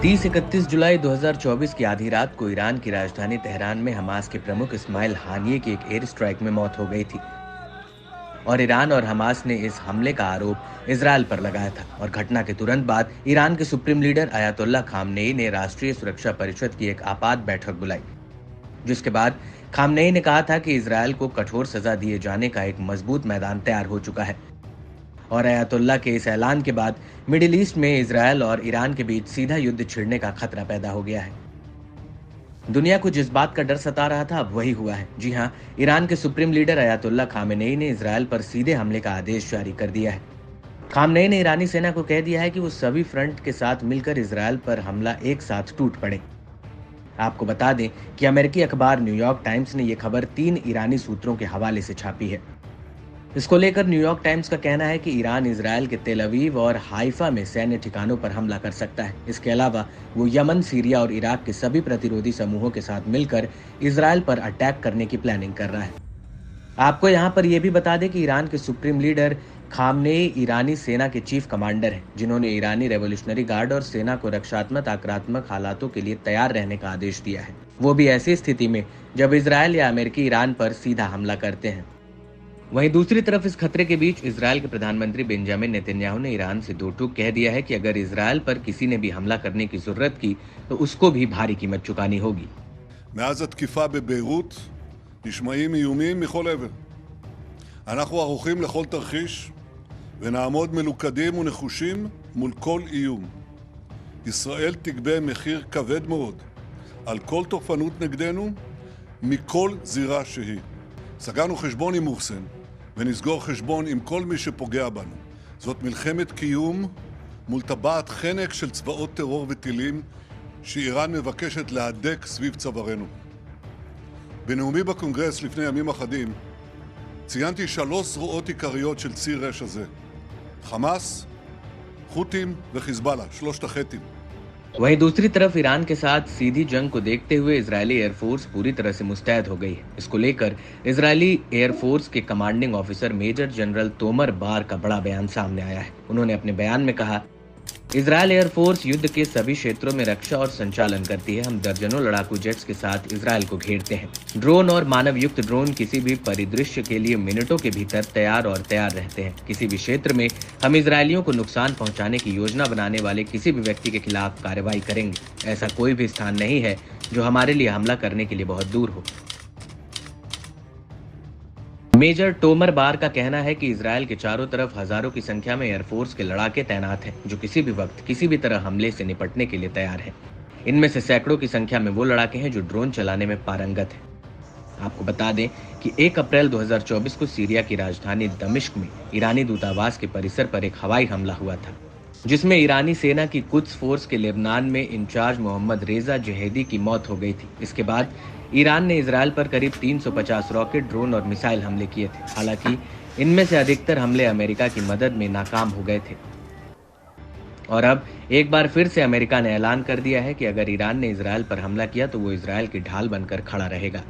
30-31 जुलाई 2024 की आधी रात को ईरान की राजधानी तेहरान में हमास के प्रमुख इस्माइल हानिये की एक एयर स्ट्राइक में मौत हो गई थी और ईरान और हमास ने इस हमले का आरोप इजरायल पर लगाया था। और घटना के तुरंत बाद ईरान के सुप्रीम लीडर अयातुल्ला खामनेई ने राष्ट्रीय सुरक्षा परिषद की एक आपात बैठक बुलाई, जिसके बाद खामनेई ने कहा था कि इजरायल को कठोर सजा दिए जाने का एक मजबूत मैदान तैयार हो चुका है। और अयातुल्ला के इस ऐलान के बाद मिडिल ईस्ट में इजरायल और ईरान के बीच सीधा युद्ध छिड़ने का खतरा पैदा हो गया है। दुनिया को जिस बात का डर सता रहा था, अब वही हुआ है। जी हां, ईरान के सुप्रीम लीडर अयातुल्ला खामेनेई ने इजरायल पर सीधे हमले का आदेश जारी कर दिया है। खामनेई ने ईरानी सेना को कह दिया है कि वो सभी फ्रंट के साथ मिलकर इजरायल पर हमला एक साथ टूट पड़े। आपको बता दें कि अमेरिकी अखबार न्यूयॉर्क टाइम्स ने यह खबर 3 ईरानी सूत्रों के हवाले से छापी है। इसको लेकर न्यूयॉर्क टाइम्स का कहना है कि ईरान इजरायल के तेल अवीव और हाइफा में सैन्य ठिकानों पर हमला कर सकता है। इसके अलावा वो यमन, सीरिया और इराक के सभी प्रतिरोधी समूहों के साथ मिलकर इजरायल पर अटैक करने की प्लानिंग कर रहा है। आपको यहाँ पर यह भी बता दें कि ईरान के सुप्रीम लीडर खामनेई ईरानी सेना के चीफ कमांडर हैं, जिन्होंने ईरानी रेवोल्यूशनरी गार्ड और सेना को रक्षात्मक आक्रामक हालातों के लिए तैयार रहने का आदेश दिया है, वो भी ऐसी स्थिति में जब इजरायल या अमेरिकी ईरान पर सीधा हमला करते हैं। वहीं दूसरी तरफ इस खतरे के बीच इजरायल के प्रधानमंत्री बेंजामिन नेतन्याहू ने ईरान से दो टूक कह दिया है कि अगर इजरायल पर किसी ने भी हमला करने की जरूरत की तो उसको भी भारी कीमत चुकानी होगी। מאז התקיפה בביירות נשמעים איומים מכל עבר. אנחנו ערוכים לכל תרחיש ונעמוד מלוכדים ונחושים מול כל איום. ישראל תגבה מחיר כבד מאוד על כל תוקפנות נגדנו מכל זירה שהיא. סגרנו חשבון עם מוחסן ונסגור חשבון עם כל מי שפוגע בנו. זאת מלחמת קיום מול טבעת חנק של צבאות טרור וטילים שאיראן מבקשת להדק סביב צווארנו. בנאומי בקונגרס לפני ימים אחדים ציינתי 3 זרועות עיקריות של ציר רשע זה: חמאס, חות'ים וחיזבאללה, 3 הח"תים. वहीं दूसरी तरफ ईरान के साथ सीधी जंग को देखते हुए इजरायली एयरफोर्स पूरी तरह से मुस्तैद हो गई है। इसको लेकर इजरायली एयरफोर्स के commanding officer major general Tomer Bar का बड़ा बयान सामने आया है। उन्होंने अपने बयान में कहा, इजरायल एयरफोर्स युद्ध के सभी क्षेत्रों में रक्षा और संचालन करती है। हम दर्जनों लड़ाकू जेट्स के साथ इजरायल को घेरते हैं। ड्रोन और मानव युक्त ड्रोन किसी भी परिदृश्य के लिए मिनटों के भीतर तैयार रहते हैं। किसी भी क्षेत्र में हम इजरायलियों को नुकसान पहुंचाने की योजना बनाने वाले किसी भी व्यक्ति के खिलाफ कार्रवाई करेंगे। ऐसा कोई भी स्थान नहीं है जो हमारे लिए हमला करने के लिए बहुत दूर हो। मेजर टोमर बार का कहना है कि इजरायल के चारों तरफ हजारों की संख्या में एयरफोर्स के लड़ाके तैनात हैं, जो किसी भी वक्त किसी भी तरह हमले से निपटने के लिए तैयार हैं। इनमें से सैकड़ों की संख्या में वो लड़ाके हैं जो ड्रोन चलाने में पारंगत हैं। आपको बता दें कि 1 अप्रैल 2024 को सीरिया की राजधानी दमिश्क में ईरानी दूतावास के परिसर पर एक हवाई हमला हुआ था, जिसमें ईरानी सेना की कुद्स फोर्स के लेबनान में इंचार्ज मोहम्मद रेजा जहेदी की मौत हो गई थी। इसके बाद ईरान ने इजरायल पर करीब 350 रॉकेट, ड्रोन और मिसाइल हमले किए थे। हालांकि इनमें से अधिकतर हमले अमेरिका की मदद में नाकाम हो गए थे। और अब एक बार फिर से अमेरिका ने ऐलान कर दिया है कि अगर ईरान ने इजरायल पर हमला किया तो वो इजरायल की ढाल बनकर खड़ा रहेगा।